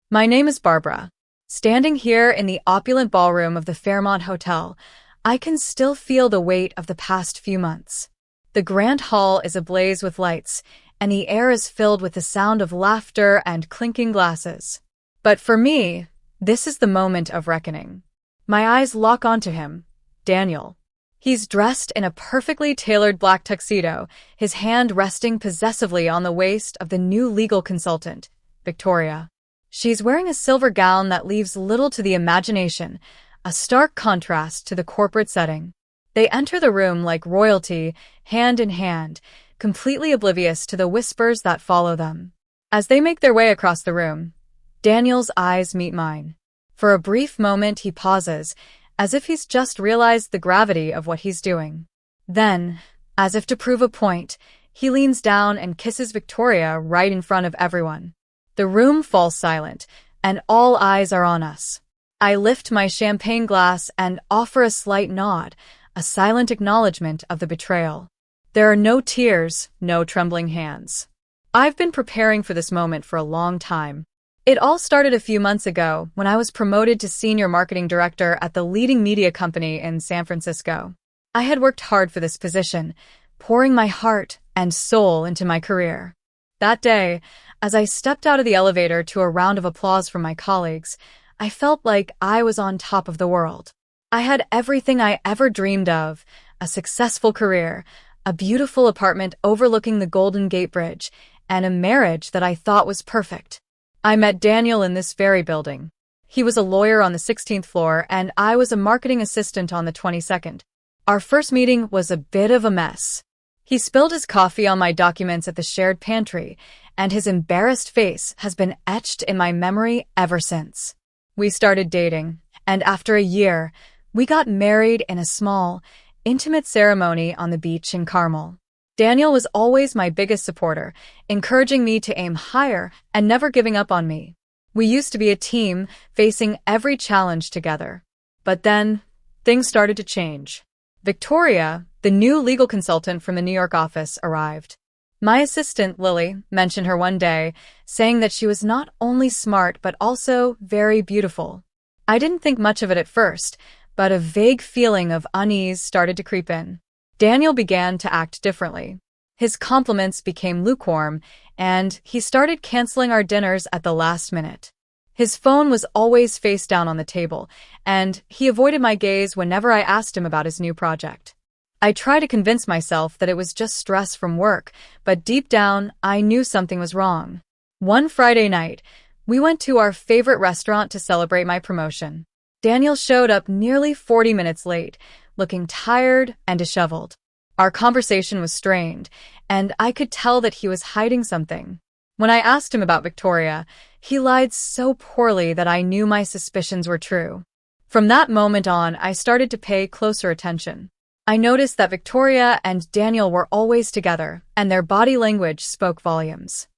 My name is Barbara. Standing here in the opulent ballroom of the Fairmont Hotel, I can still feel the weight of the past few months. The grand hall is ablaze with lights, and the air is filled with the sound of laughter and clinking glasses. But for me, this is the moment of reckoning. My eyes lock onto him, Daniel. He's dressed in a perfectly tailored black tuxedo, his hand resting possessively on the waist of the new legal consultant, Victoria. She's wearing a silver gown that leaves little to the imagination, a stark contrast to the corporate setting. They enter the room like royalty, hand in hand, completely oblivious to the whispers that follow them. As they make their way across the room, Daniel's eyes meet mine. For a brief moment he pauses, as if he's just realized the gravity of what he's doing. Then, as if to prove a point, he leans down and kisses Victoria right in front of everyone. The room falls silent, and all eyes are on us. I lift my champagne glass and offer a slight nod, a silent acknowledgement of the betrayal. There are no tears, no trembling hands. I've been preparing for this moment for a long time. It all started a few months ago when I was promoted to senior marketing director at the leading media company in San Francisco. I had worked hard for this position, pouring my heart and soul into my career. That day, as I stepped out of the elevator to a round of applause from my colleagues, I felt like I was on top of the world. I had everything I ever dreamed of, a successful career, a beautiful apartment overlooking the Golden Gate Bridge, and a marriage that I thought was perfect. I met Daniel in this very building. He was a lawyer on the 16th floor, and I was a marketing assistant on the 22nd. Our first meeting was a bit of a mess. He spilled his coffee on my documents at the shared pantry, and his embarrassed face has been etched in my memory ever since. We started dating, and after a year, we got married in a small, intimate ceremony on the beach in Carmel. Daniel was always my biggest supporter, encouraging me to aim higher and never giving up on me. We used to be a team, facing every challenge together. But then, things started to change. Victoria, the new legal consultant from the New York office, arrived. My assistant, Lily, mentioned her one day, saying that she was not only smart but also very beautiful. I didn't think much of it at first, but a vague feeling of unease started to creep in. Daniel began to act differently. His compliments became lukewarm, and he started canceling our dinners at the last minute. His phone was always face down on the table, and he avoided my gaze whenever I asked him about his new project. I tried to convince myself that it was just stress from work, but deep down, I knew something was wrong. One Friday night, we went to our favorite restaurant to celebrate my promotion. Daniel showed up nearly 40 minutes late, looking tired and disheveled. Our conversation was strained, and I could tell that he was hiding something. When I asked him about Victoria, he lied so poorly that I knew my suspicions were true. From that moment on, I started to pay closer attention. I noticed that Victoria and Daniel were always together, and their body language spoke volumes.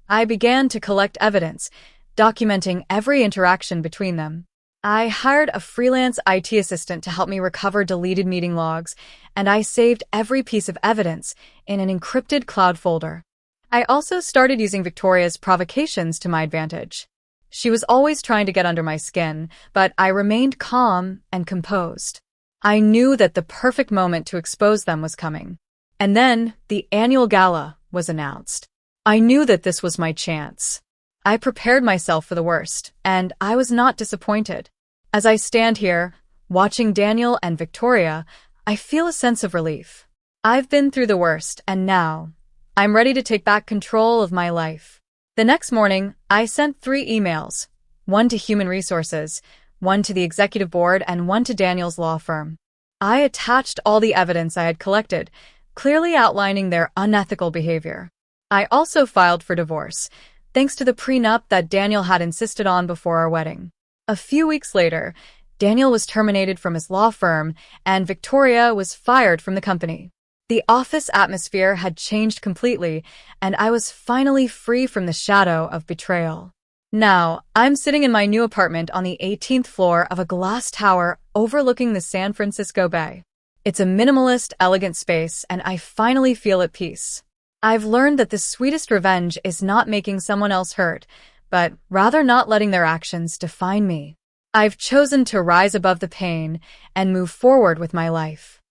I began to collect evidence, documenting every interaction between them. I hired a freelance IT assistant to help me recover deleted meeting logs, and I saved every piece of evidence in an encrypted cloud folder. I also started using Victoria's provocations to my advantage. She was always trying to get under my skin, but I remained calm and composed. I knew that the perfect moment to expose them was coming. And then the annual gala was announced. I knew that this was my chance. I prepared myself for the worst, and I was not disappointed. As I stand here, watching Daniel and Victoria, I feel a sense of relief. I've been through the worst, and now, I'm ready to take back control of my life. The next morning, I sent 3 emails, one to Human Resources, one to the executive board, and one to Daniel's law firm. I attached all the evidence I had collected, clearly outlining their unethical behavior. I also filed for divorce, thanks to the prenup that Daniel had insisted on before our wedding. A few weeks later, Daniel was terminated from his law firm, and Victoria was fired from the company. The office atmosphere had changed completely, and I was finally free from the shadow of betrayal. Now, I'm sitting in my new apartment on the 18th floor of a glass tower overlooking the San Francisco Bay. It's a minimalist, elegant space, and I finally feel at peace. I've learned that the sweetest revenge is not making someone else hurt, but rather not letting their actions define me. I've chosen to rise above the pain and move forward with my life.